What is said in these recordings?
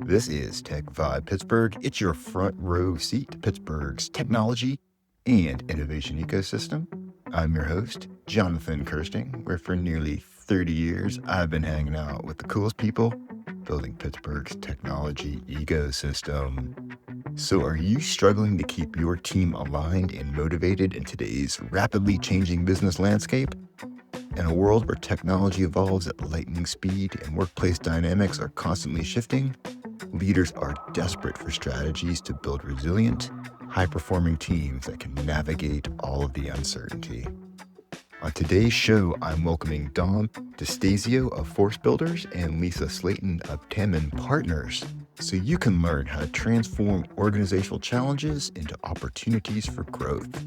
This is TechVibe Pittsburgh. It's your front row seat to Pittsburgh's technology and innovation ecosystem. I'm your host, Jonathan Kirsting, where for nearly 30 years, I've been hanging out with the coolest people building Pittsburgh's technology ecosystem. So are you struggling to keep your team aligned and motivated in today's rapidly changing business landscape? In a world where technology evolves at lightning speed and workplace dynamics are constantly shifting, leaders are desperate for strategies to build resilient, high-performing teams that can navigate all of the uncertainty. On today's show, I'm welcoming DeStasio of ForceBuilders and Lisa Slayton of Tamim Partners, so you can learn how to transform organizational challenges into opportunities for growth.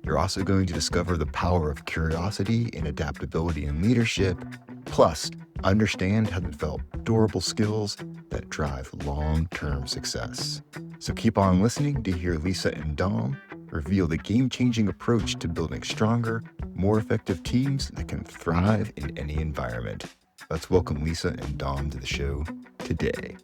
You're also going to discover the power of curiosity and adaptability in leadership, plus understand how to develop durable skills that drive long-term success. So keep on listening to hear Lisa and Dom reveal the game-changing approach to building stronger, more effective teams that can thrive in any environment. Let's welcome Lisa and Dom to the show today.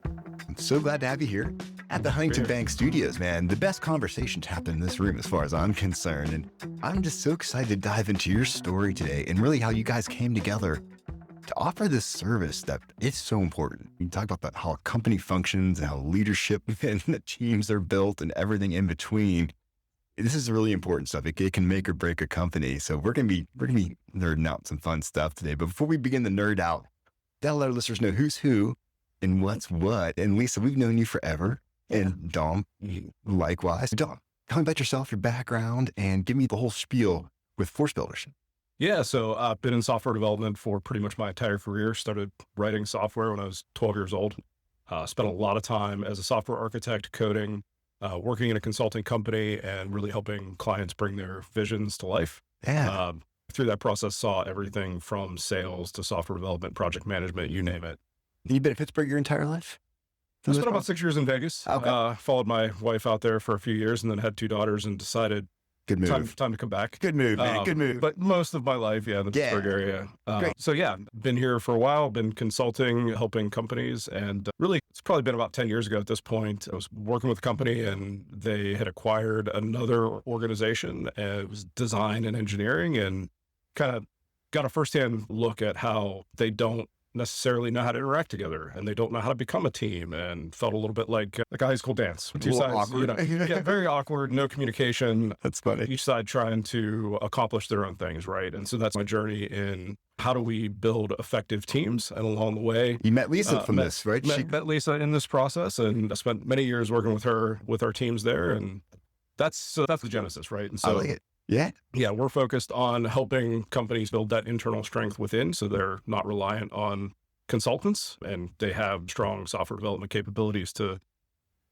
I'm so glad to have you here at the Huntington Bank Studios, man. The best conversations happen in this room as far as I'm concerned. And I'm just so excited to dive into your story today and really how you guys came together to offer this service that is so important. You talk about how a company functions and how leadership and the teams are built and everything in between. This is really important stuff. It can make or break a company. So we're gonna be nerding out some fun stuff today. But before we begin to nerd out, gotta let our listeners know who's who and what's what. And Lisa, we've known you forever. And Dom, likewise. Dom, tell me about yourself, your background, and give me the whole spiel with ForceBuilders. Yeah, so I've been in software development for pretty much my entire career. Started writing software when I was 12 years old. Spent a lot of time as a software architect coding, working in a consulting company and really helping clients bring their visions to life. Yeah. Through that process, saw everything from sales to software development, project management, you name it. You've been at Pittsburgh your entire life? I spent about 6 years in Vegas. Okay. Followed my wife out there for a few years and then had 2 daughters and decided Good move. time to come back. Good move, man. Good move. But most of my life, in the Pittsburgh area. Great. So yeah, been here for a while, been consulting, helping companies. And really, it's probably been about 10 years ago at this point. I was working with a company and they had acquired another organization. And it was design and engineering, and kind of got a firsthand look at how they don't necessarily know how to interact together and they don't know how to become a team, and felt a little bit like a high school dance. Two sides, awkward. Yeah, very awkward, no communication. That's funny. Each side trying to accomplish their own things, right? And so that's my journey in how do we build effective teams. And along the way, You met Lisa from this, right? met Lisa in this process, and I spent many years working with her, with our teams there. And that's the genesis, right? And I so like it. Yeah. yeah, we're focused on helping companies build that internal strength within, so they're not reliant on consultants and they have strong software development capabilities to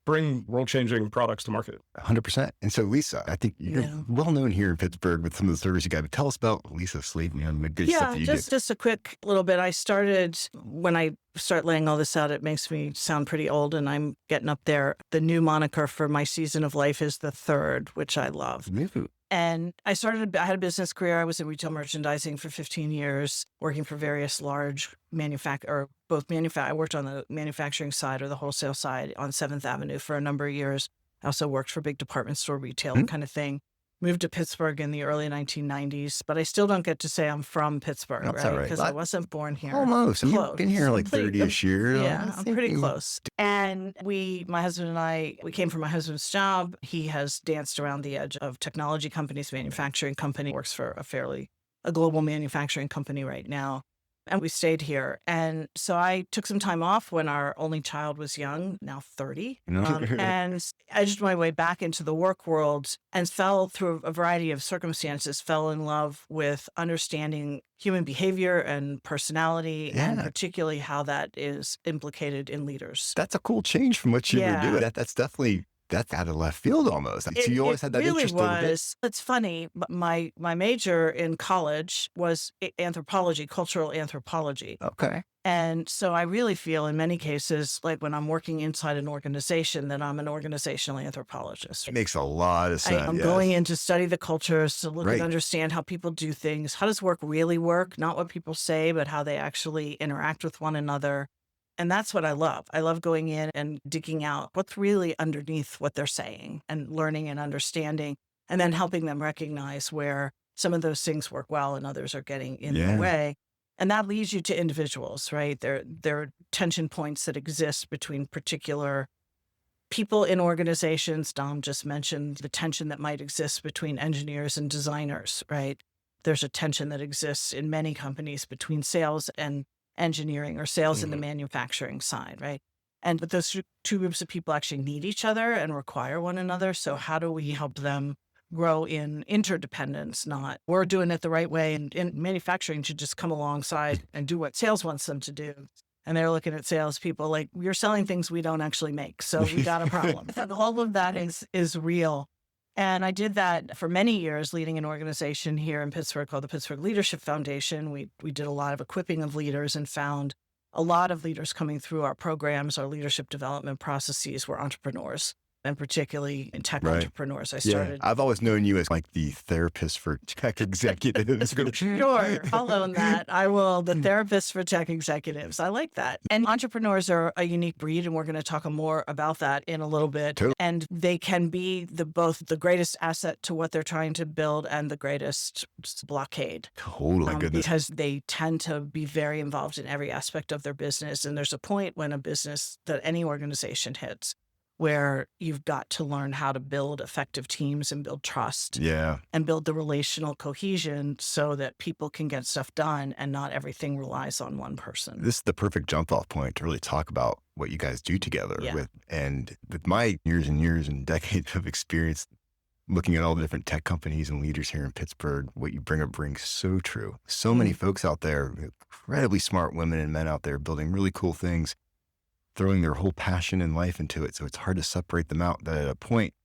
bring world-changing products to market. 100%. And so Lisa, I think you're well known here in Pittsburgh with some of the service you got, but tell us about Lisa Slayton and the good stuff that you do. Just a quick little bit. When I start laying all this out, it makes me sound pretty old, and I'm getting up there. The new moniker for my season of life is the third, which I love. And I had a business career. I was in retail merchandising for 15 years, working for various large I worked on the manufacturing side or the wholesale side on 7th Avenue for a number of years. I also worked for big department store retail kind of thing. Moved to Pittsburgh in the early 1990s, but I still don't get to say I'm from Pittsburgh, That's right? all right. Because I wasn't born here. Almost. Close. You've been here like 30-ish years. Yeah, I'm pretty close. And my husband and I, we came from my husband's job. He has danced around the edge of technology companies, manufacturing company, works for a global manufacturing company right now. And we stayed here. And so I took some time off when our only child was young, now 30. And I edged my way back into the work world and fell through a variety of circumstances, fell in love with understanding human behavior and personality, and particularly how that is implicated in leaders. That's a cool change from what you were doing. That's out of left field almost. So you always had that really interest. Was. It's funny. My major in college was anthropology, cultural anthropology. Okay. And so I really feel in many cases, like when I'm working inside an organization, that I'm an organizational anthropologist. It makes a lot of sense. I'm going in to study the cultures, to look and understand how people do things. How does work really work? Not what people say, but how they actually interact with one another. And that's what I love. I love going in and digging out what's really underneath what they're saying and learning and understanding, and then helping them recognize where some of those things work well and others are getting in the way. And that leads you to individuals, right? There are tension points that exist between particular people in organizations. Dom just mentioned the tension that might exist between engineers and designers, right? There's a tension that exists in many companies between sales and engineering, or sales in the manufacturing side, right? But those two groups of people actually need each other and require one another. So how do we help them grow in interdependence? Not we're doing it the right way, and manufacturing should just come alongside and do what sales wants them to do. And they're looking at salespeople like, you're selling things we don't actually make, so we got a problem. And all of that is real. And I did that for many years, leading an organization here in Pittsburgh called the Pittsburgh Leadership Foundation. We did a lot of equipping of leaders and found a lot of leaders coming through our programs, our leadership development processes were entrepreneurs, and particularly in tech entrepreneurs. I've always known you as like the therapist for tech executives. Sure, I'll own that. I will. The therapist for tech executives. I like that. And entrepreneurs are a unique breed, and we're going to talk more about that in a little bit. Totally. And they can be both the greatest asset to what they're trying to build and the greatest blockade. Holy goodness. Because they tend to be very involved in every aspect of their business. And there's a point when a business that any organization hits where you've got to learn how to build effective teams and build trust and build the relational cohesion so that people can get stuff done and not everything relies on one person. This is the perfect jump off point to really talk about what you guys do together with my years and years and decades of experience looking at all the different tech companies and leaders here in Pittsburgh. What you bring up rings so true. So many folks out there, incredibly smart women and men out there building really cool things, throwing their whole passion and life into it. So it's hard to separate them out. That at a point,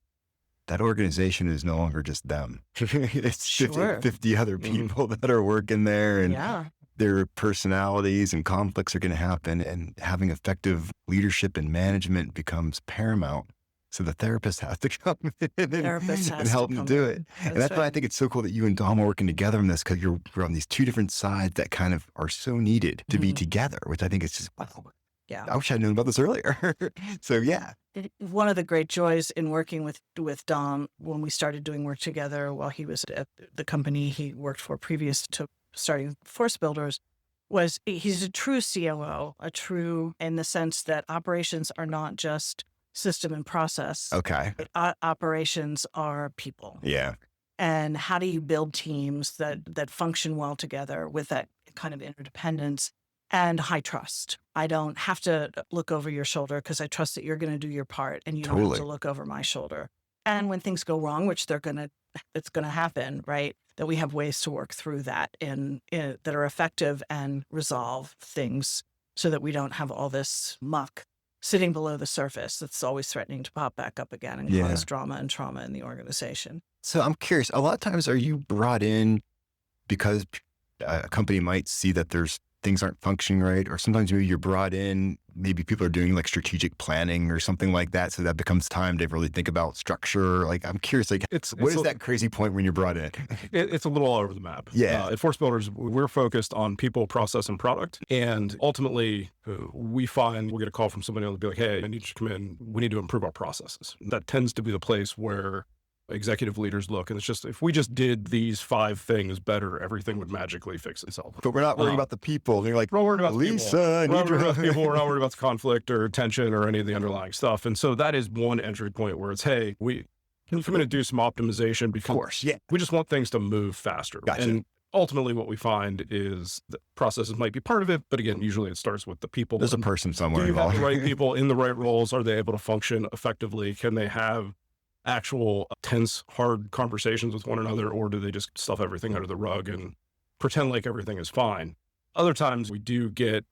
that organization is no longer just them. It's 50 other people that are working there, and their personalities and conflicts are going to happen, and having effective leadership and management becomes paramount. So the therapist has to come in and help them do it. And that's why I think it's so cool that you and Dom are working together on this, because you're on these two different sides that kind of are so needed to be together, which I think is just, wow. Yeah. I wish I'd known about this earlier. So one of the great joys in working with Dom when we started doing work together while he was at the company he worked for previous to starting ForceBuilders was he's a true COO, in the sense that operations are not just system and process. Okay. Operations are people. Yeah. And how do you build teams that function well together with that kind of interdependence and high trust? I don't have to look over your shoulder because I trust that you're going to do your part, and you don't have to look over my shoulder. And when things go wrong, which it's going to happen, right? That we have ways to work through that that are effective and resolve things so that we don't have all this muck sitting below the surface that's always threatening to pop back up again and cause drama and trauma in the organization. So I'm curious, a lot of times are you brought in because a company might see that there's things aren't functioning right, or sometimes maybe you're brought in, maybe people are doing like strategic planning or something like that, so that becomes time to really think about structure. Like, I'm curious, like, what is that crazy point when you're brought in? It's a little all over the map. Yeah. At ForceBuilders, we're focused on people, process, and product. And ultimately, we find we'll get a call from somebody who'll be like, hey, I need you to come in. We need to improve our processes. That tends to be the place where executive leaders look, and it's just, if we just did these 5 things better, everything would magically fix itself. But we're not worried about the people. They're like, we're not worried about Lisa, we're not worried about people. We're not worried about the conflict or tension or any of the underlying stuff. And so that is one entry point where it's, hey, we can come in and do some optimization because we just want things to move faster. Gotcha. And ultimately what we find is that processes might be part of it, but again, usually it starts with the people. There's a person somewhere Do you have involved. the right people in the right roles? Are they able to function effectively? Can they have actual tense, hard conversations with one another, or do they just stuff everything under the rug and pretend like everything is fine? Other times we do get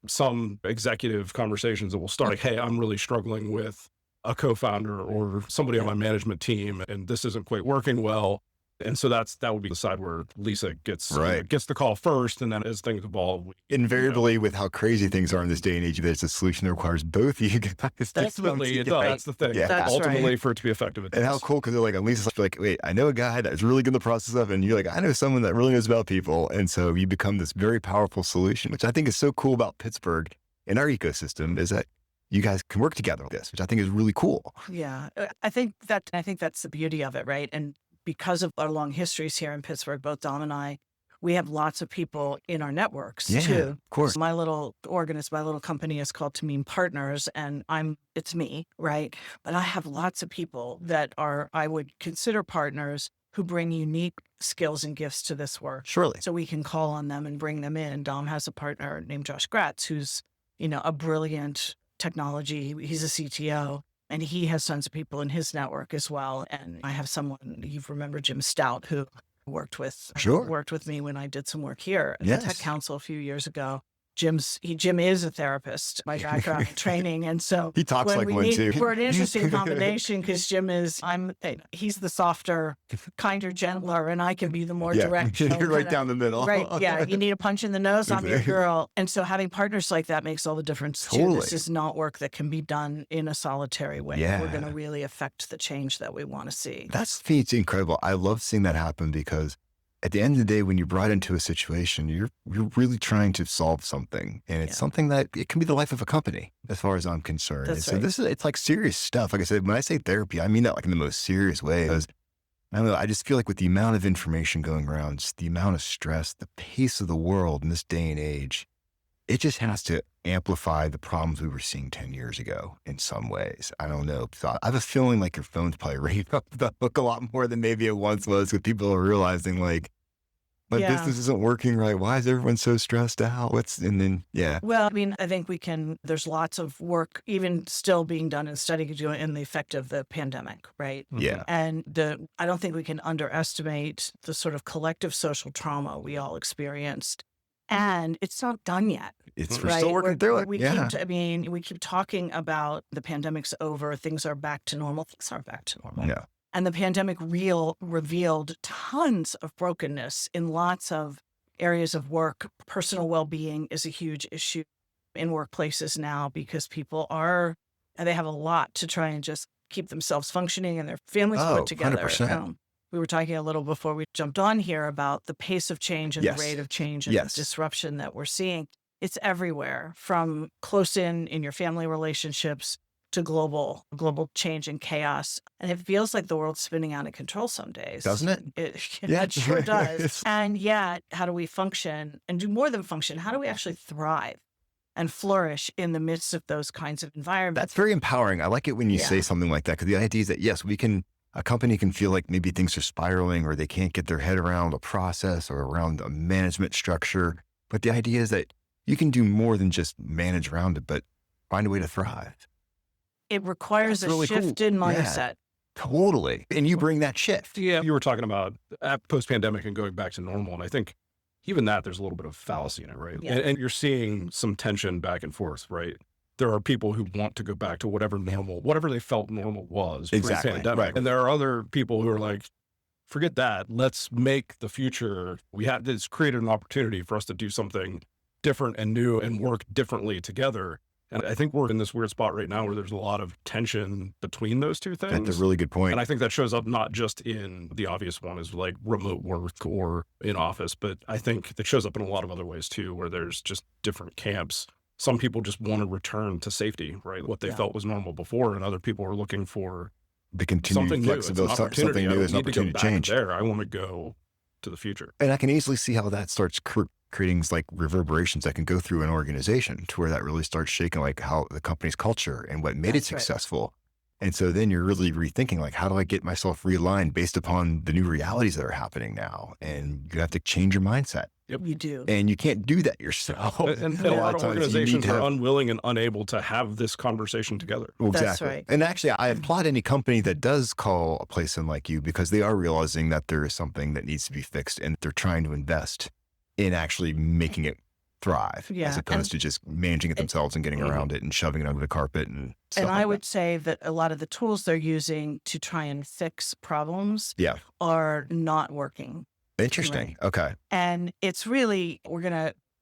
some executive conversations that will start like, hey, I'm really struggling with a co-founder or somebody on my management team, and this isn't quite working well. And so that would be the side where Lisa gets the call first, and then as things evolve. Invariably, with how crazy things are in this day and age, there's a solution that requires both of you guys. Ultimately, it does. That's the thing. Yeah. Ultimately, for it to be effective, it does. And how cool, because they're like, and Lisa's like, wait, I know a guy that's really good in the process of, and you're like, I know someone that really knows about people. And so you become this very powerful solution, which I think is so cool about Pittsburgh, in our ecosystem is that you guys can work together on this, which I think is really cool. Yeah, I think that's the beauty of it, right? And because of our long histories here in Pittsburgh, both Dom and I, we have lots of people in our networks too. Of course. My little company is called Tamim Partners, and it's me, right? But I have lots of people that I would consider partners who bring unique skills and gifts to this work. Surely. So we can call on them and bring them in. Dom has a partner named Josh Gratz, who's, a brilliant technology. He's a CTO, and he has tons of people in his network as well. And I have someone, you remember Jim Stout, who worked with me when I did some work here at the Tech Council a few years ago. Jim is a therapist by background and training, and so he talks like one too. We're an interesting combination because Jim he's the softer, kinder, gentler, and I can be the more direct. You're right down the middle. Right? Yeah. You need a punch in the nose. I'm your girl, and so having partners like that makes all the difference too. This is not work that can be done in a solitary way. Yeah. We're going to really affect the change that we want to see. It's incredible. I love seeing that happen because at the end of the day, when you're brought into a situation, you're really trying to solve something. And it's something that it can be the life of a company, as far as I'm concerned. That's and so it's like serious stuff. Like I said, when I say therapy, I mean that like in the most serious way. Because I don't know, I just feel like with the amount of information going around, just the amount of stress, the pace of the world in this day and age, it just has to amplify the problems we were seeing 10 years ago in some ways. I don't know. So I have a feeling like your phone's probably raised up the hook a lot more than maybe it once was, with people realizing like, my business isn't working right. Why is everyone so stressed out? Well, I mean, I think there's lots of work even still being done and studying in the effect of the pandemic, right? Yeah. And I don't think we can underestimate the sort of collective social trauma we all experienced. And it's not done yet. We're still working through it. We keep talking about the pandemic's over, things are back to normal. Things aren't back to normal. Yeah. And the pandemic revealed tons of brokenness in lots of areas of work. Personal well-being is a huge issue in workplaces now because people they have a lot to try and just keep themselves functioning and their families put together. 100%. We were talking a little before we jumped on here about the pace of change and the rate of change and the disruption that we're seeing. It's everywhere, from close in your family relationships to global change and chaos. And it feels like the world's spinning out of control some days. Doesn't it? It sure does. And yet, how do we function and do more than function? How do we actually thrive and flourish in the midst of those kinds of environments? That's very empowering. I like it when you say something like that, because the idea is that, yes, a company can feel like maybe things are spiraling or they can't get their head around a process or around a management structure. But the idea is that you can do more than just manage around it, but find a way to thrive. It requires a shift in mindset. Yeah, totally. And you bring that shift. Yeah. You were talking about post-pandemic and going back to normal. And I think even that, there's a little bit of fallacy in it, right? Yeah. And you're seeing some tension back and forth, right? There are people who want to go back to whatever they felt normal was pre-pandemic. Right. And there are other people who are like, forget that. Let's make the future. It's created an opportunity for us to do something different and new and work differently together. And I think we're in this weird spot right now where there's a lot of tension between those two things. That's a really good point. And I think that shows up not just in the obvious one is like remote work or in office, but I think that shows up in a lot of other ways too, where there's just different camps. Some people just want to return to safety, right? What they felt was normal before, and other people are looking for the continued flexibility, something new is an opportunity to change. I want to go to the future. And I can easily see how that starts creating like reverberations that can go through an organization to where that really starts shaking like how the company's culture and what made it successful. And so then you're really rethinking, like, how do I get myself realigned based upon the new realities that are happening now? And you have to change your mindset. Yep. You do. And you can't do that yourself. And a lot of organizations are unwilling and unable to have this conversation together. Well, exactly. That's right. And actually, I applaud any company that does call a place in like you, because they are realizing that there is something that needs to be fixed and they're trying to invest in actually making it thrive, as opposed to just managing it themselves and getting around it and shoving it under the carpet and stuff. And I would say that a lot of the tools they're using to try and fix problems are not working. Interesting. Right. Okay. And it's really,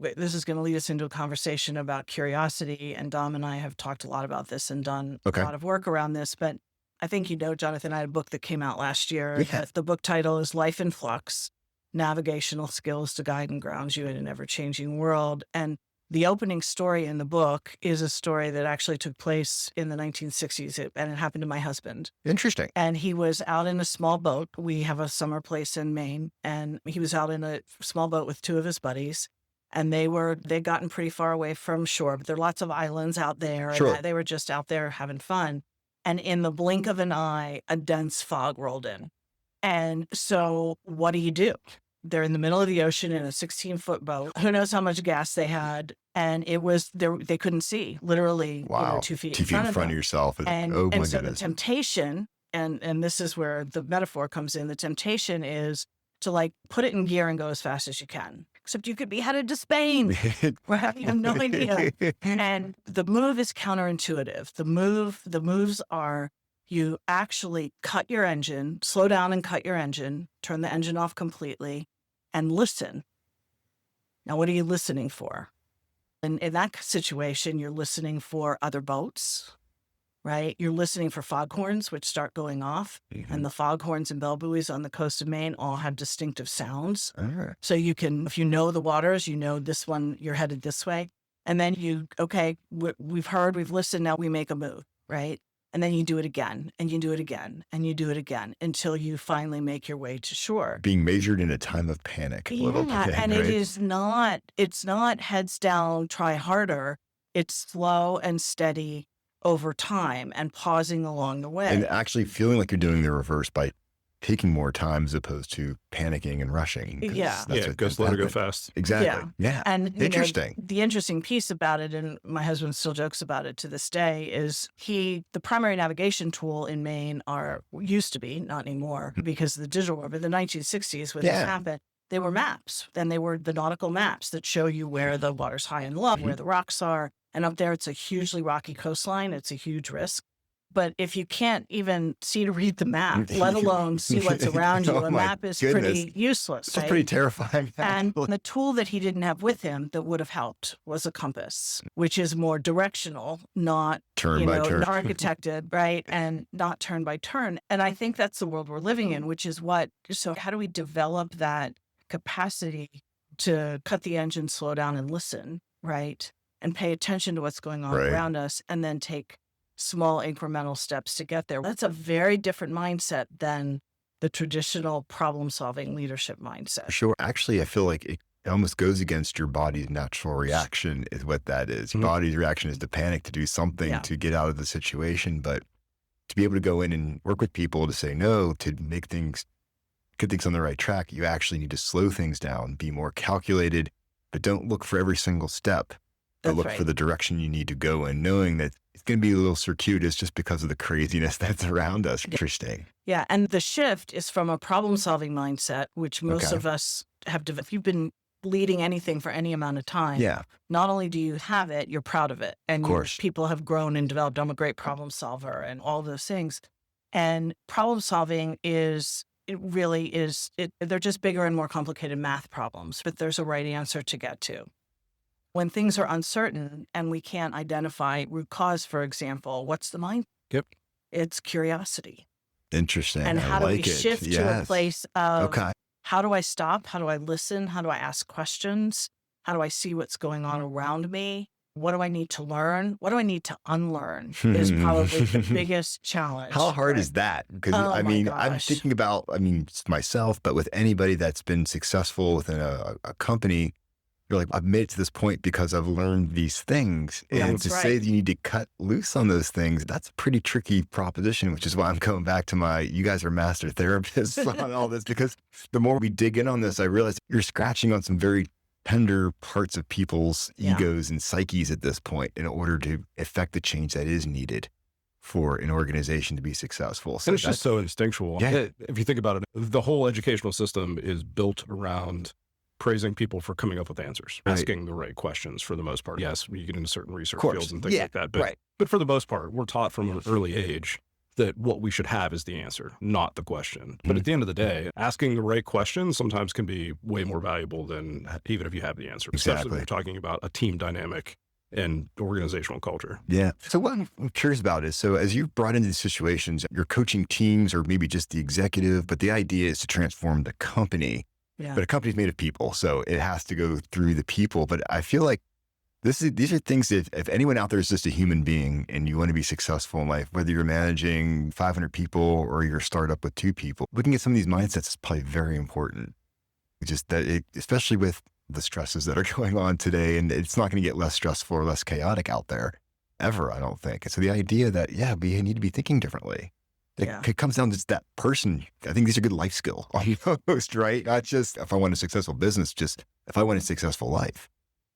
this is going to lead us into a conversation about curiosity. And Dom and I have talked a lot about this and done a lot of work around this. But I think, Jonathan, I had a book that came out last year. Yeah. The book title is Life in Flux: Navigational Skills to Guide and Ground You in an Ever-Changing World. And The opening story in the book is a story that actually took place in the 1960s, and it happened to my husband. Interesting. And he was out in a small boat. We have a summer place in Maine, and he was out in a small boat with two of his buddies. And they'd gotten pretty far away from shore, but there are lots of islands out there. Sure. And they were just out there having fun. And in the blink of an eye, a dense fog rolled in. And so what do? They're in the middle of the ocean in a 16-foot boat. Who knows how much gas they had? And it was they couldn't see, literally, Wow. 2 feet 2 feet in front of yourself. And, oh my and so goodness. the temptation, and this is where the metaphor comes in, the temptation is to like put it in gear and go as fast as you can. Except you could be headed to Spain, where you have no idea. And the move is counterintuitive. The moves are you actually cut your engine, slow down and cut your engine, turn the engine off completely, and listen. Now, what are you listening for? And in that situation, you're listening for other boats, right? You're listening for foghorns, which start going off. Mhm. And the foghorns and bell buoys on the coast of Maine all have distinctive sounds. All right. So you can, if you know the waters, you know this one, you're headed this way. And then we've heard, we've listened, now we make a move, right? And then you do it again, and you do it again, and you do it again until you finally make your way to shore. Being measured in a time of panic. Little thing, And right? it's not heads down, try harder. It's slow and steady over time and pausing along the way. And actually feeling like you're doing the reverse by taking more time as opposed to panicking and rushing. 'cause Yeah. that's Yeah, what go tends to slow to go happen. fast. Exactly. Yeah. And you know, Interesting. the interesting piece about it, and my husband still jokes about it to this day, is the primary navigation tool in Maine used to be, not anymore because of the digital world, but the 1960s when this Yeah. happened, they were maps. And they were the nautical maps that show you where the water's high and low, where the rocks are. And up there, it's a hugely rocky coastline. It's a huge risk. But if you can't even see to read the map, let alone see what's around you, Oh a my map is goodness. pretty useless. It's right? pretty terrifying. And actually. the tool that he didn't have with him that would have helped was a compass, which is more directional, not turn by turn. not architected, right? And not turn by turn. And I think that's the world we're living in, which is so how do we develop that capacity to cut the engine, slow down and listen, right? And pay attention to what's going on Right. around us and then take small incremental steps to get there. That's a very different mindset than the traditional problem-solving leadership mindset. Sure. Actually, I feel like it almost goes against your body's natural reaction is what that is. Your Mhm. body's reaction is to panic, to do something, Yeah. to get out of the situation. But to be able to go in and work with people to say no, to get things on the right track, you actually need to slow things down, be more calculated, but don't look for every single step. But That's look right. for the direction you need to go in, knowing that it's going to be a little circuitous just because of the craziness that's around us. Interesting. Yeah, and the shift is from a problem-solving mindset, which most Okay. of us have developed. If you've been leading anything for any amount of time, Yeah. not only do you have it, you're proud of it. And Of course. people have grown and developed. I'm a great problem solver and all those things. And problem solving they're just bigger and more complicated math problems, but there's a right answer to get to. When things are uncertain and we can't identify root cause, for example, what's the mind? Yep. It's curiosity. Interesting. And I how do we like it. shift to a Yes. place of Okay. how do I stop? How do I listen? How do I ask questions? How do I see what's going on around me? What do I need to learn? What do I need to unlearn is probably the biggest challenge. How hard right? is that? Because Oh I my mean, I'm gosh. thinking about, just myself, but with anybody that's been successful within a company, you're like, I've made it to this point because I've learned these things. And That's to right. say that you need to cut loose on those things, that's a pretty tricky proposition, which is why I'm going back to you guys are master therapists on all this, because the more we dig in on this, I realize you're scratching on some very tender parts of people's Yeah. egos and psyches at this point in order to effect the change that is needed for an organization to be successful. So And it's just so instinctual. Yeah. If you think about it, the whole educational system is built around praising people for coming up with answers, Right. asking the right questions for the most part. Yes, you get into certain research course. fields and things Yeah, like that. But, right. but for the most part, we're taught from an early age that what we should have is the answer, not the question. But at the end of the day, asking the right question sometimes can be way more valuable than even if you have the answer, especially Exactly. when you're talking about a team dynamic and organizational culture. Yeah. So what I'm curious about is, so as you've brought into these situations, you're coaching teams or maybe just the executive, but the idea is to transform the company. Yeah. But a company's made of people, so it has to go through the people. But I feel like These are things that if anyone out there is just a human being and you want to be successful in life, whether you're managing 500 people or you're a startup with 2 people, looking at some of these mindsets is probably very important. Just that, especially with the stresses that are going on today, and it's not going to get less stressful or less chaotic out there ever, I don't think. And so the idea that, we need to be thinking differently. It comes down to just that person. I think these are good life skills almost, right? Not just if I want a successful business, just if I want a successful life.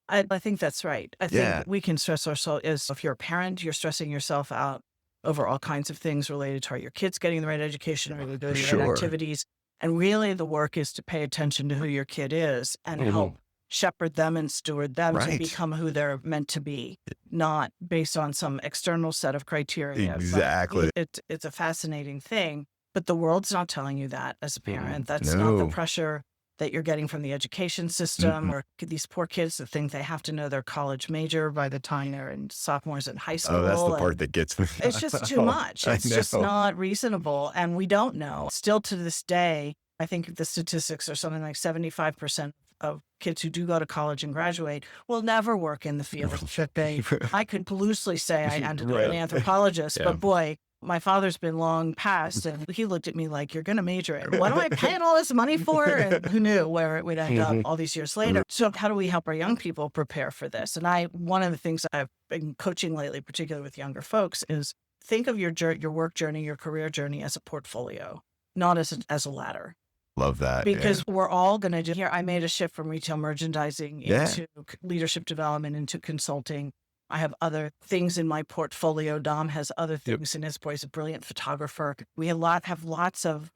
I think that's right. I think we can stress ourselves as if you're a parent, you're stressing yourself out over all kinds of things related to your kids getting the right education or doing the right activities. And really the work is to pay attention to who your kid is and help shepherd them and steward them to become who they're meant to be, not based on some external set of criteria. Exactly. It's a fascinating thing, but the world's not telling you that as a parent. That's not the pressure that you're getting from the education system or these poor kids that think they have to know their college major by the time they're in sophomores in high school. Oh, that's the part that gets me. It's just too much. It's just not reasonable. And we don't know. Still to this day, I think the statistics are something like 75% of kids who do go to college and graduate will never work in the field. I could loosely say I ended up an anthropologist, but boy, my father's been long past, and he looked at me like, you're going to major in. What am I paying all this money for? And who knew where it would end up all these years later? So how do we help our young people prepare for this? And one of the things I've been coaching lately, particularly with younger folks, is think of your work journey, your career journey as a portfolio, not as a ladder. Love that. Because we're all going to do here. I made a shift from retail merchandising into leadership development, into consulting. I have other things in my portfolio. Dom has other things in his portfolio. He's a brilliant photographer. We have lots of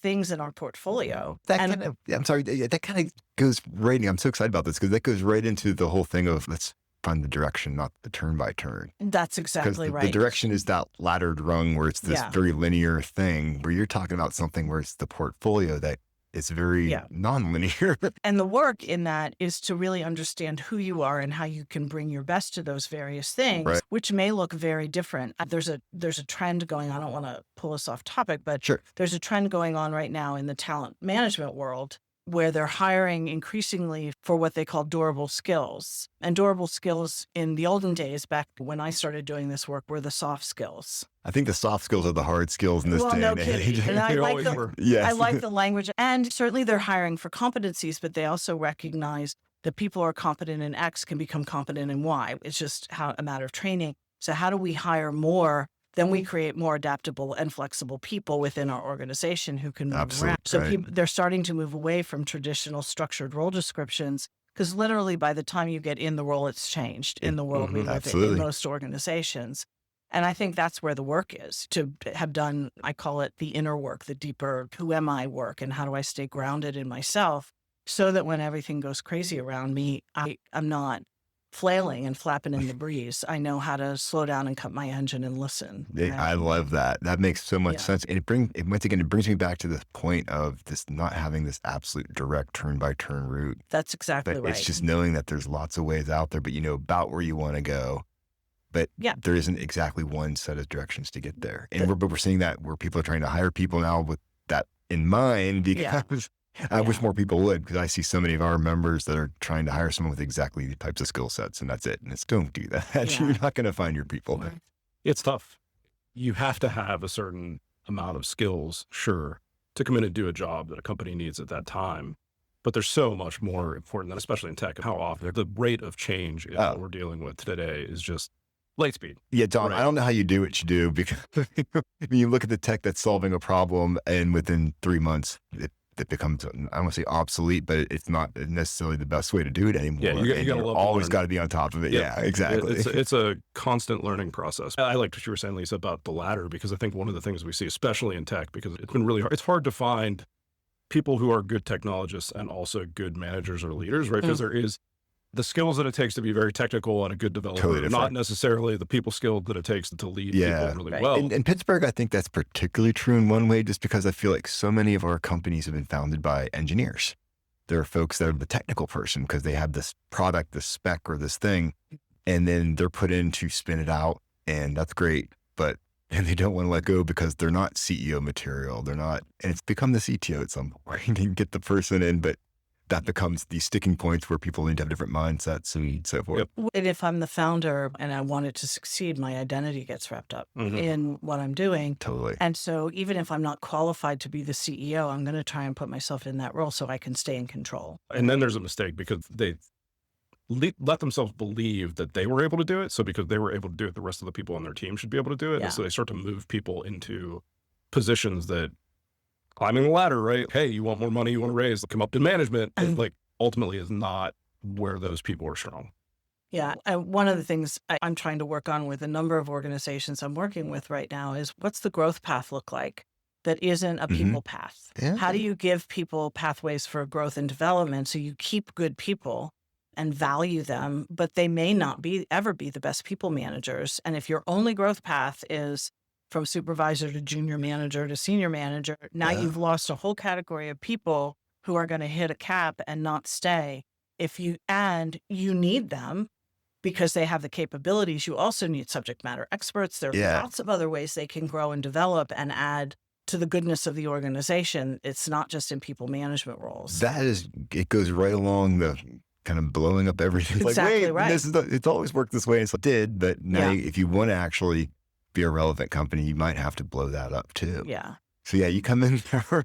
things in our portfolio. I'm sorry, that kind of goes right. I'm so excited about this because that goes right into the whole thing of let's find the direction, not the turn by turn. That's exactly right. The direction is that laddered rung where it's this very linear thing, where you're talking about something where it's the portfolio that is very non-linear. And the work in that is to really understand who you are and how you can bring your best to those various things, which may look very different. There's a trend going on. I don't want to pull us off topic, but there's a trend going on right now in the talent management world where they're hiring increasingly for what they call durable skills. And durable skills in the olden days, back when I started doing this work, were the soft skills. I think the soft skills are the hard skills in this day and age. And I like the language. And certainly they're hiring for competencies, but they also recognize that people who are competent in X can become competent in Y. It's just a matter of training. So how do we hire more? Then we create more adaptable and flexible people within our organization who can move around. So they're starting to move away from traditional structured role descriptions, because literally by the time you get in the role, it's changed in the world we live in most organizations. And I think that's where the work is, to have done, I call it the inner work, the deeper who am I work, and how do I stay grounded in myself so that when everything goes crazy around me, I'm not flailing and flapping in the breeze. I know how to slow down and cut my engine and listen. I love that. That makes so much sense. And once again, it brings me back to the point of this not having this absolute direct turn by turn route. That's exactly right. It's just knowing that there's lots of ways out there, but you know about where you want to go. But there isn't exactly one set of directions to get there. And we're seeing that where people are trying to hire people now with that in mind, because I wish more people would, because I see so many of our members that are trying to hire someone with exactly the types of skill sets, and that's it. And it's don't do that. You're not going to find your people. It's tough. You have to have a certain amount of skills, sure, to come in and do a job that a company needs at that time. But there's so much more important, than, especially in tech, how often the rate of change in what we're dealing with today is just light speed. Yeah, Don, I don't know how you do what you do, because when you look at the tech that's solving a problem and within 3 months, it becomes, I don't want to say obsolete, but it's not necessarily the best way to do it anymore. Yeah, you always got to be on top of it. Yeah, exactly. It's a constant learning process. I liked what you were saying, Lisa, about the ladder, because I think one of the things we see, especially in tech, because it's been really hard. It's hard to find people who are good technologists and also good managers or leaders, right? Because there is the skills that it takes to be very technical and a good developer, not necessarily the people skills that it takes to lead people really well. In Pittsburgh, I think that's particularly true in one way, just because I feel like so many of our companies have been founded by engineers. There are folks that are the technical person because they have this product, this spec or this thing, and then they're put in to spin it out, and that's great. And they don't want to let go because they're not CEO material. They're not, and it's become the CTO at some point. You can get the person in, but that becomes the sticking points where people need to have different mindsets and so forth. Yep. And if I'm the founder and I want it to succeed, my identity gets wrapped up in what I'm doing. Totally. And so even if I'm not qualified to be the CEO, I'm going to try and put myself in that role so I can stay in control. And then there's a mistake because they let themselves believe that they were able to do it. So because they were able to do it, the rest of the people on their team should be able to do it. Yeah. And so they start to move people into positions that climbing the ladder, right? Hey, you want more money, you want to raise, come up in management. It, like ultimately is not where those people are strong. Yeah. And one of the things I'm trying to work on with a number of organizations I'm working with right now is what's the growth path look like that isn't a people path? Yeah. How do you give people pathways for growth and development so you keep good people and value them, but they may not ever be the best people managers. And if your only growth path is from supervisor to junior manager to senior manager, now you've lost a whole category of people who are going to hit a cap and not stay. And you need them because they have the capabilities. You also need subject matter experts. There are lots of other ways they can grow and develop and add to the goodness of the organization. It's not just in people management roles. It goes right along the kind of blowing up everything. It's exactly like, wait, right. It's always worked this way. It did, but now if you want to actually be a relevant company, you might have to blow that up too. Yeah. So you come in there.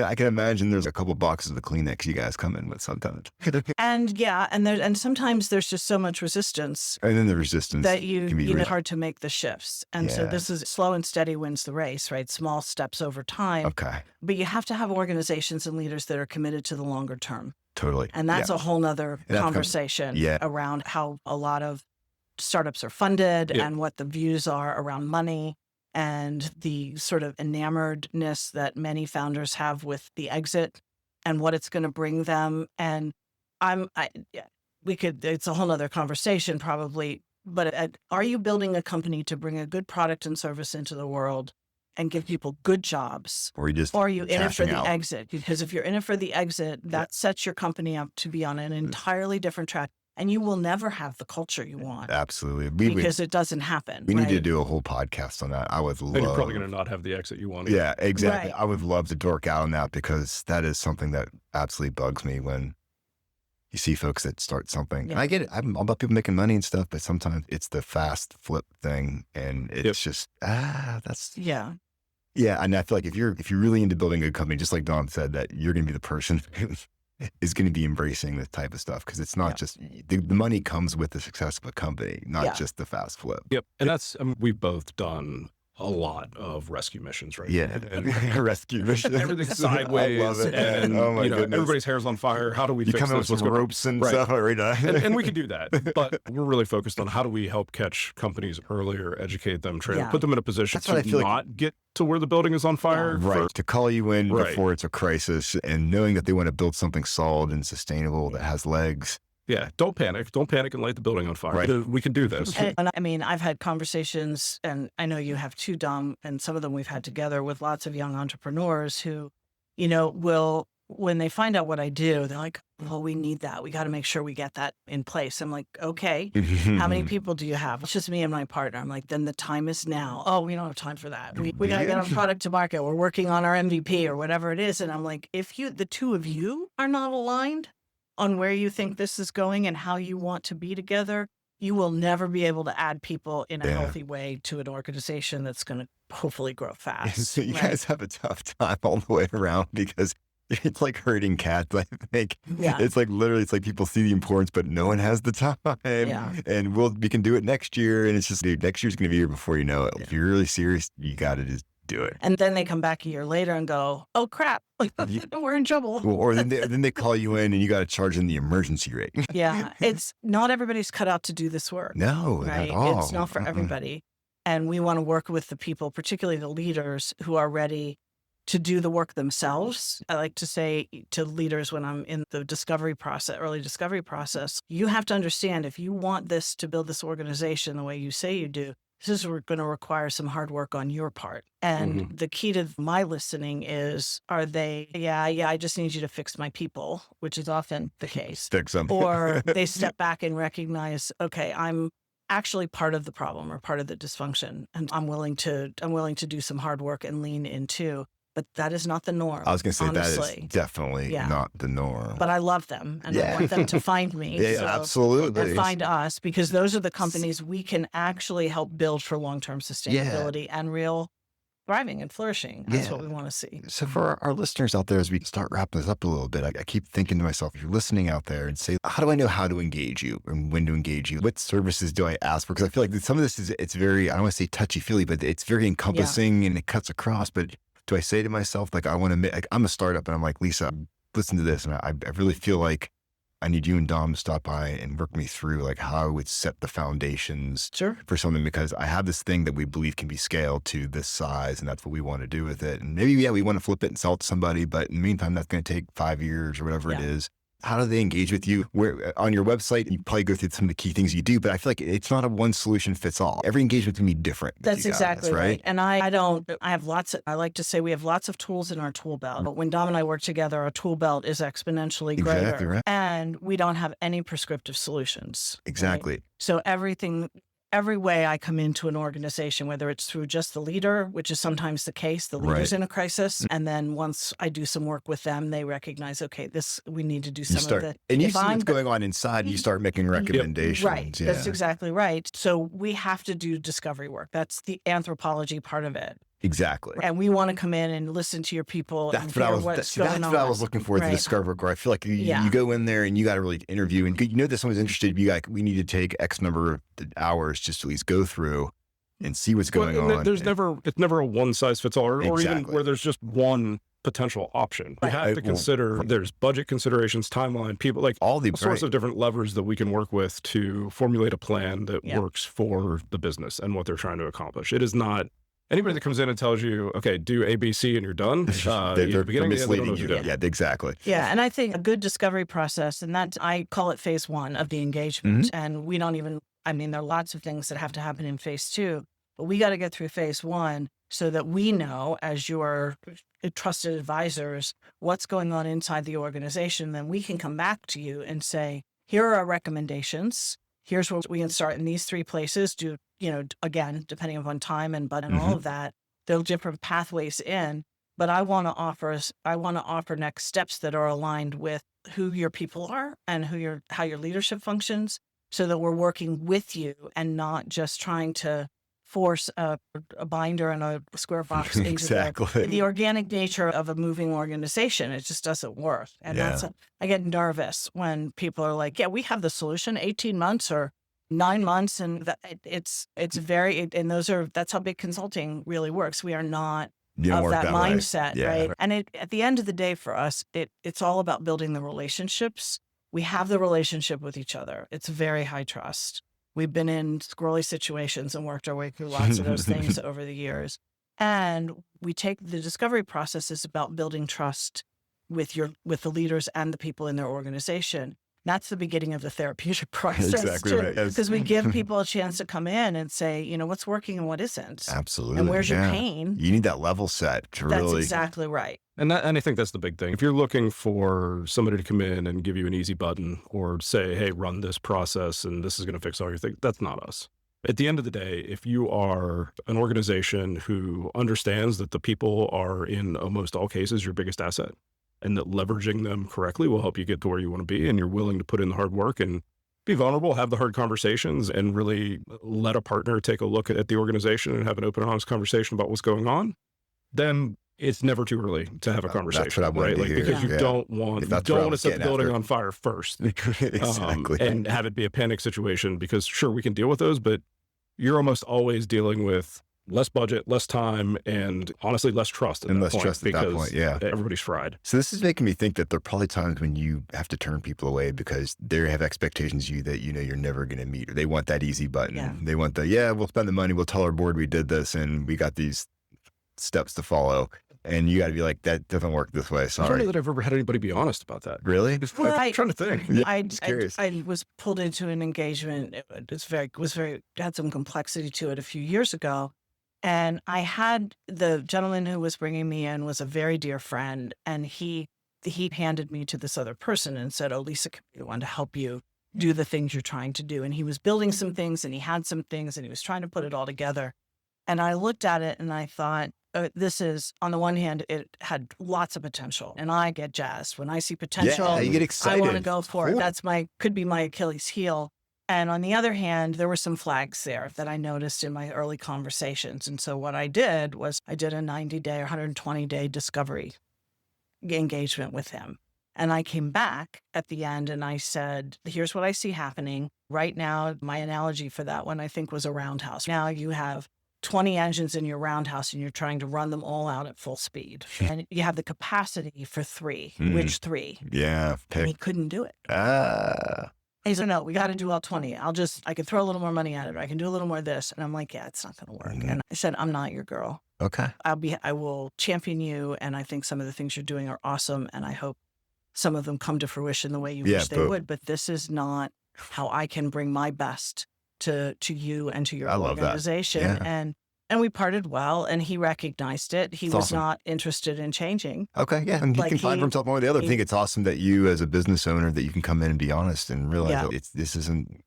I can imagine there's a couple boxes of Kleenex you guys come in with sometimes. And sometimes there's just so much resistance. And then the resistance that can be hard to make the shifts. And so this is slow and steady wins the race, right? Small steps over time. Okay. But you have to have organizations and leaders that are committed to the longer term. Totally. And that's a whole nother conversation around how a lot of startups are funded and what the views are around money and the sort of enamoredness that many founders have with the exit and what it's going to bring them. And it's a whole other conversation probably, but are you building a company to bring a good product and service into the world and give people good jobs? Or are you in it for the exit? Because if you're in it for the exit, that sets your company up to be on an entirely different track. And you will never have the culture you want. Absolutely. Because it doesn't happen. We need to do a whole podcast on that. I would love. And you're probably going to not have the exit you want. Yeah, exactly. Right. I would love to dork out on that because that is something that absolutely bugs me when you see folks that start something. And I get it. I'm all about people making money and stuff, but sometimes it's the fast flip thing. And it's just, that's. Yeah. Yeah. And I feel like if you're really into building a good company, just like Dom said, that you're going to be the person who is going to be embracing this type of stuff because it's not just the money comes with the success of a company, not just the fast flip. Yep. And that's, we've both done a lot of rescue missions, right? Yeah. And rescue missions. Everything's sideways. I love it. And oh my goodness. Everybody's hair's on fire. How do we fix come in with this? some ropes and stuff right now. and we can do that. But we're really focused on how do we help catch companies earlier, educate them, train them, put them in a position to not get to where the building is on fire. Right. To call you in before it's a crisis and knowing that they want to build something solid and sustainable that has legs. Yeah. Don't panic. Don't panic and light the building on fire. Right. We can do this. And I mean, I've had conversations, and I know you have too, Dom, and some of them we've had together with lots of young entrepreneurs who, will, when they find out what I do, they're like, well, we need that. We got to make sure we get that in place. I'm like, okay, how many people do you have? It's just me and my partner. I'm like, then the time is now. Oh, we don't have time for that. We got to get our product to market. We're working on our MVP or whatever it is. And I'm like, if the two of you are not aligned on where you think this is going and how you want to be together, you will never be able to add people in a healthy way to an organization that's going to hopefully grow fast. So you guys have a tough time all the way around because it's like herding cats. I think it's like literally, it's like people see the importance, but no one has the time. And we can do it next year. And it's just, dude, next year's going to be here before you know it. If you're really serious, you got to just do it. And then they come back a year later and go, oh crap, we're in trouble. Or then they call you in and you got to charge them the emergency rate. It's not everybody's cut out to do this work. No, right? Not at all. It's not for everybody. And we want to work with the people, particularly the leaders who are ready to do the work themselves. I like to say to leaders when I'm in the early discovery process, you have to understand if you want this to build this organization the way you say you do, this is going to require some hard work on your part. And the key to my listening is, are they, I just need you to fix my people, which is often the case. Fix them. Or they step back and recognize, okay, I'm actually part of the problem or part of the dysfunction. And I'm willing to do some hard work and lean into. but that is not the norm. I was going to say honestly. that is definitely not the norm. But I love them, and I want them to find me. Absolutely. And find us, because those are the companies we can actually help build for long-term sustainability and real thriving and flourishing. That's what we want to see. So for our listeners out there, as we start wrapping this up a little bit, I keep thinking to myself, if you're listening out there and say, how do I know how to engage you and when to engage you? What services do I ask for? Because I feel like some of this it's very, I don't want to say touchy-feely, but it's very encompassing and it cuts across. But do I say to myself, like, I want to, like, I'm a startup and I'm like, Lisa, listen to this. And I really feel like I need you and Dom to stop by and work me through like how I would set the foundations for something, because I have this thing that we believe can be scaled to this size and that's what we want to do with it. And maybe, we want to flip it and sell it to somebody, but in the meantime, that's going to take 5 years or whatever it is. How do they engage with you? Where on your website, you probably go through some of the key things you do, but I feel like it's not a one solution fits all. Every engagement can be different. That's exactly right. And I like to say we have lots of tools in our tool belt. But when Dom and I work together, our tool belt is exponentially greater. Exactly right. And we don't have any prescriptive solutions. Exactly. Right? So every way I come into an organization, whether it's through just the leader, which is sometimes the case, the leader's in a crisis. And then once I do some work with them, they recognize, okay, we need to do some of the... And you see what's going on inside, and you start making recommendations. Right. Yeah. That's exactly right. So we have to do discovery work. That's the anthropology part of it. Exactly. And we want to come in and listen to your people. That's what I was looking for, the discovery work. I feel like you go in there and you got to really interview, and you know that someone's interested. We need to take X number of hours just to at least go through and see what's going on. It's never a one size fits all, or even where there's just one potential option. You have to consider there's budget considerations, timeline, people, like all sorts of different levers that we can work with to formulate a plan that works for the business and what they're trying to accomplish. It is not anybody that comes in and tells you, okay, do A, B, C, and you're done. They're misleading you. Yeah, exactly. Yeah, and I think a good discovery process, and that I call it phase 1 of the engagement. And we don't even, there are lots of things that have to happen in phase 2, but we got to get through phase 1 so that we know, as your trusted advisors, what's going on inside the organization. Then we can come back to you and say, here are our recommendations. Here's where we can start in these 3 places. Again, depending upon time and budget and all of that, there are different pathways in. But I want to offer next steps that are aligned with who your people are and how your leadership functions, so that we're working with you and not just trying to force a binder and a square box into the organic nature of a moving organization. It just doesn't work. And I get nervous when people are like, yeah, we have the solution, 18 months or 9 months. And that's how big consulting really works. We are not of that mindset, right? And at the end of the day for us, it's all about building the relationships. We have the relationship with each other. It's very high trust. We've been in squirrely situations and worked our way through lots of those things over the years. And we take the discovery process is about building trust with the leaders and the people in their organization. That's the beginning of the therapeutic process. Exactly right. Because we give people a chance to come in and say, what's working and what isn't. Absolutely. And where's your pain? You need that level set to That's really. exactly right. And I think that's the big thing. If you're looking for somebody to come in and give you an easy button or say, hey, run this process and this is going to fix all your things, that's not us. At the end of the day, if you are an organization who understands that the people are in almost all cases your biggest asset, and that leveraging them correctly will help you get to where you want to be, and you're willing to put in the hard work and be vulnerable, have the hard conversations, and really let a partner take a look at the organization and have an open, honest conversation about what's going on, then it's never too early to have a conversation. That's what I want to hear. Because you don't want to set the building on fire first. Exactly. And have it be a panic situation, because sure, we can deal with those, but you're almost always dealing with less budget, less time, and honestly, less trust at that point. Yeah. Everybody's fried. So this is making me think that there are probably times when you have to turn people away because they have expectations that you're never going to meet, or they want that easy button. Yeah. They want we'll spend the money, we'll tell our board we did this, and we got these steps to follow. And you got to be like, that doesn't work this way. Sorry. I don't know that I've ever had anybody be honest about that. Really? I'm trying to think. I was pulled into an engagement. It had some complexity to it a few years ago. And I had the gentleman who was bringing me in was a very dear friend. And he handed me to this other person and said, oh, Lisa, I want to help you do the things you're trying to do. And he was building some things and he had some things and he was trying to put it all together. And I looked at it and I thought, this is, on the one hand, it had lots of potential, and I get jazzed when I see potential. Yeah, you get I excited. want to go for it. Cool. That's could be my Achilles heel. And on the other hand, there were some flags there that I noticed in my early conversations. And so what I did was I did a 90-day or 120-day discovery engagement with him. And I came back at the end and I said, here's what I see happening. Right now, my analogy for that one, I think, was a roundhouse. Now you have 20 engines in your roundhouse and you're trying to run them all out at full speed. And you have the capacity for 3. Which 3? Yeah. And he couldn't do it. Ah. He said, no, we got to do all 20. I can throw a little more money at it. Or I can do a little more of this. And I'm like, yeah, it's not going to work. And I said, I'm not your girl. Okay. I will champion you. And I think some of the things you're doing are awesome. And I hope some of them come to fruition the way you wish they would. But this is not how I can bring my best to you and to your organization. Yeah. And we parted well, and he recognized it. He was not interested in changing. Okay, yeah. And he can find for himself one or the other. I think it's awesome that you, as a business owner, that you can come in and be honest and realize that this isn't,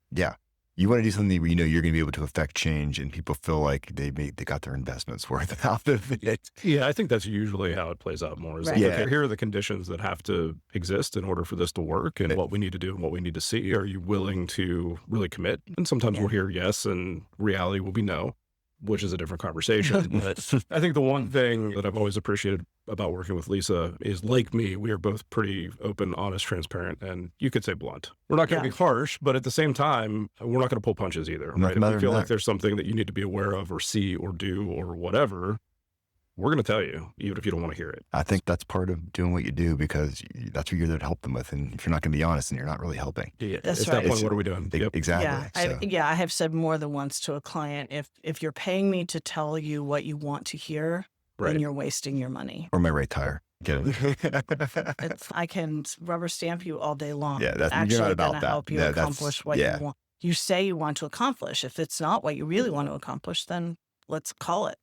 you want to do something where you know you're going to be able to affect change and people feel like they got their investments worth out of it. Yeah, I think that's usually how it plays out more. Is like, okay, here are the conditions that have to exist in order for this to work and what we need to do and what we need to see. Are you willing to really commit? And sometimes we'll hear yes and reality will be no, which is a different conversation. But I think the one thing that I've always appreciated about working with Lisa is, like me, we are both pretty open, honest, transparent, and you could say blunt. We're not going to be harsh, but at the same time, we're not going to pull punches either, right? If we feel like there's something that you need to be aware of or see or do or whatever, we're going to tell you, even if you don't want to hear it. I think that's part of doing what you do, because that's what you're there to help them with. And if you're not going to be honest, then you're not really helping. Yeah, that's right. At that point, what are we doing? Exactly. I have said more than once to a client, if you're paying me to tell you what you want to hear, then you're wasting your money. Or my right tire. Get it? I can rubber stamp you all day long. Yeah, you're not about that. Help you accomplish what you want. You say you want to accomplish. If it's not what you really want to accomplish, then let's call it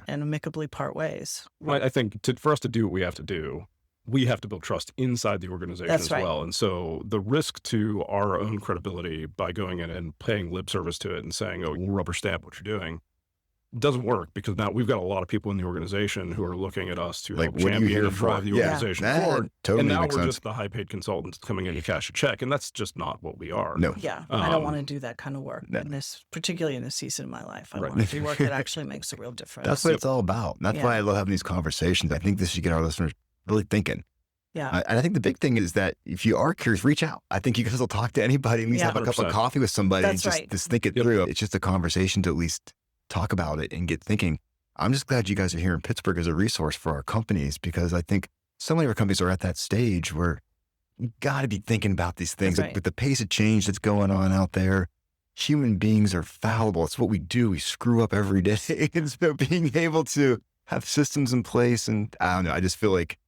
and amicably part ways. I think for us to do what we have to do, we have to build trust inside the organization as well. And so the risk to our own credibility by going in and paying lip service to it and saying, oh, we'll rubber stamp what you're doing, doesn't work, because now we've got a lot of people in the organization who are looking at us to help champion and drive the organization forward. Totally and now we're sense. Just the high-paid consultants coming in to cash a check, and that's just not what we are. No. Yeah, I don't want to do that kind of work, particularly in this season of my life. I want to do work that actually makes a real difference. That's what it's all about. That's why I love having these conversations. I think this should get our listeners really thinking. Yeah. And I think the big thing is that if you are curious, reach out. I think you guys will talk to anybody, at least have a cup of coffee with somebody and just think it through. It's just a conversation to at least talk about it and get thinking. I'm just glad you guys are here in Pittsburgh as a resource for our companies, because I think so many of our companies are at that stage where you got to be thinking about these things. With the pace of change that's going on out there, human beings are fallible. It's what we do. We screw up every day. And so being able to have systems in place, and I don't know, I just feel like,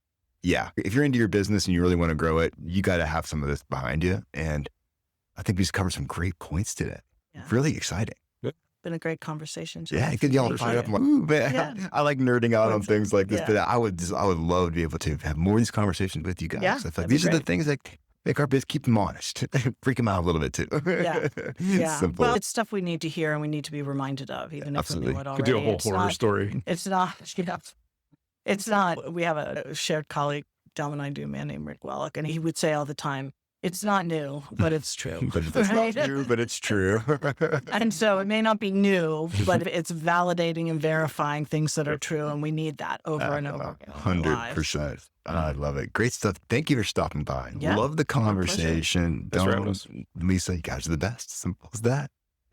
if you're into your business and you really want to grow it, you got to have some of this behind you. And I think we just covered some great points today. Really exciting. Been a great conversation. Yeah, you could y'all fired up. I'm like, ooh, man, I like nerding out on things like this, but I would love to be able to have more of these conversations with you guys. I feel like these are the things that make our biz, keep them honest, freak them out a little bit too. Simple. Well, it's stuff we need to hear and we need to be reminded of, even if we knew it already. Could do a whole horror story. It's not. It's not. We have a shared colleague, Dom and I do, a man named Rick Wellick, and he would say all the time, it's not new, but it's true. It's not new, but it's true. And so it may not be new, but it's validating and verifying things that are true, and we need that over and over again. 100%. I love it. Great stuff. Thank you for stopping by. Love the conversation. Lisa, you guys are the best. Simple as that.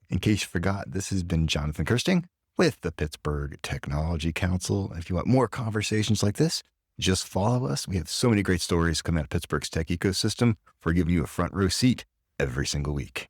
In case you forgot, this has been Jonathan Kirsting with the Pittsburgh Technology Council. If you want more conversations like this, just follow us. We have so many great stories coming out of Pittsburgh's tech ecosystem for giving you a front row seat every single week.